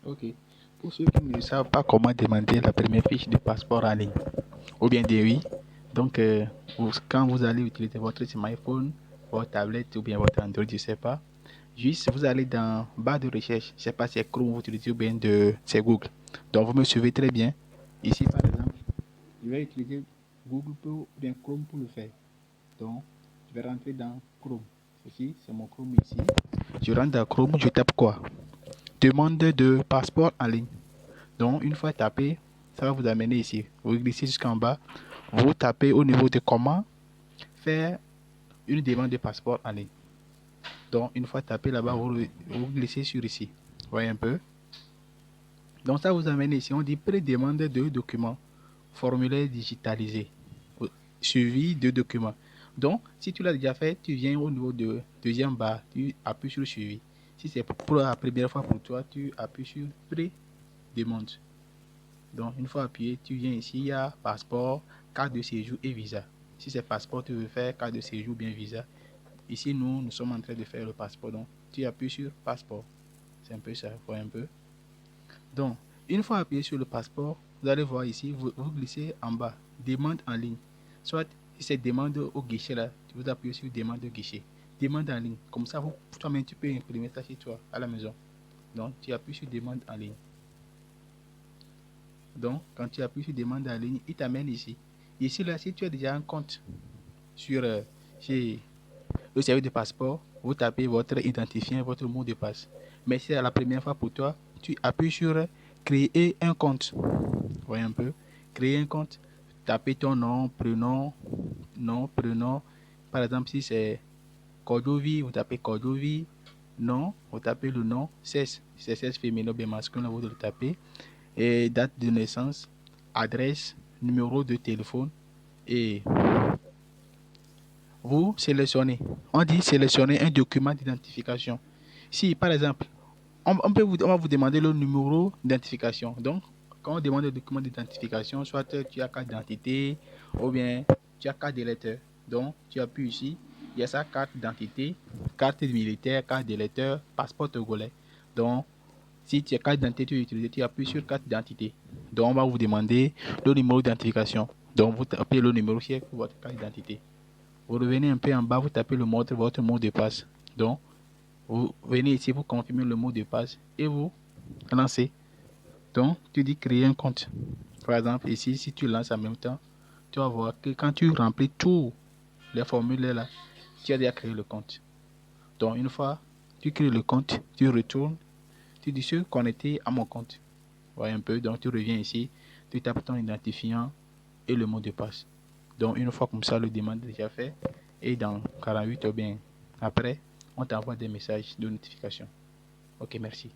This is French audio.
Ok. Pour ceux qui ne savent pas comment demander la première fiche de passeport en ligne, ou bien des oui, donc quand vous allez utiliser votre smartphone, votre tablette ou bien votre Android, je ne sais pas, juste vous allez dans barre de recherche, je ne sais pas si c'est Chrome vous utilisez ou bien c'est Google. Donc vous me suivez très bien. Ici par exemple, je vais utiliser Google ou bien Chrome pour le faire. Donc je vais rentrer dans Chrome. Ceci, c'est mon Chrome ici. Je rentre dans Chrome, je tape quoi? Demande de passeport en ligne. Donc, une fois tapé, ça va vous amener ici. Vous glissez jusqu'en bas. Vous tapez au niveau de comment faire une demande de passeport en ligne. Donc, une fois tapé là-bas, vous glissez sur ici. Vous voyez un peu? Donc, ça vous amène ici. On dit pré-demande de documents. Formulaire digitalisé. Suivi de documents. Donc, si tu l'as déjà fait, tu viens au niveau de deuxième barre. Tu appuies sur suivi. Si c'est pour la première fois pour toi, tu appuies sur pré-demande. Donc, une fois appuyé, tu viens ici, il y a passeport, carte de séjour et visa. Si c'est passeport, tu veux faire carte de séjour ou bien visa. Ici, nous sommes en train de faire le passeport. Donc, tu appuies sur passeport. C'est un peu ça, vous voyez un peu. Donc, une fois appuyé sur le passeport, vous allez voir ici, vous glissez en bas, demande en ligne. Soit, si c'est demande au guichet là, vous appuyez sur demande au guichet. Demande en ligne. Comme ça, toi-même, tu peux imprimer ça chez toi, à la maison. Donc, tu appuies sur demande en ligne. Donc, quand tu appuies sur demande en ligne, il t'amène ici. Ici, là, si tu as déjà un compte sur chez le service de passeport, vous tapez votre identifiant, votre mot de passe. Mais si c'est la première fois pour toi, tu appuies sur créer un compte. Vous voyez un peu? Créer un compte. Tapez ton nom, prénom, nom, prénom. Par exemple, si c'est Cordovi, vous tapez Cordovi. Non, vous tapez le nom, sexe. Si c'est sexe féminin ou bien masculin, vous le tapez. Et date de naissance, adresse, numéro de téléphone et vous sélectionnez. On dit sélectionner un document d'identification. Si par exemple, on va vous demander le numéro d'identification. Donc, quand on demande le document d'identification, soit tu as carte d'identité ou bien tu as carte d'électeur. Donc, tu appuies ici, il y a sa carte d'identité, carte militaire, carte d'électeur, passeport togolais. Donc, si tu as carte d'identité, tu appuies sur carte d'identité. Donc, on va vous demander le numéro d'identification. Donc, vous tapez le numéro qui est pour votre carte d'identité. Vous revenez un peu en bas, vous tapez votre mot de passe. Donc, vous venez ici, vous confirmez le mot de passe et vous lancez. Donc, tu dis créer un compte. Par exemple, ici, si tu lances en même temps, tu vas voir que quand tu remplis tous les formulaires là, tu as déjà créé le compte. Donc, une fois tu crées le compte, tu retournes, tu dis se connecter à mon compte. Voyez un peu, donc tu reviens ici, tu tapes ton identifiant et le mot de passe. Donc une fois comme ça, le demande est déjà fait et dans 48 heures bien après, on t'envoie des messages de notification. Ok, merci.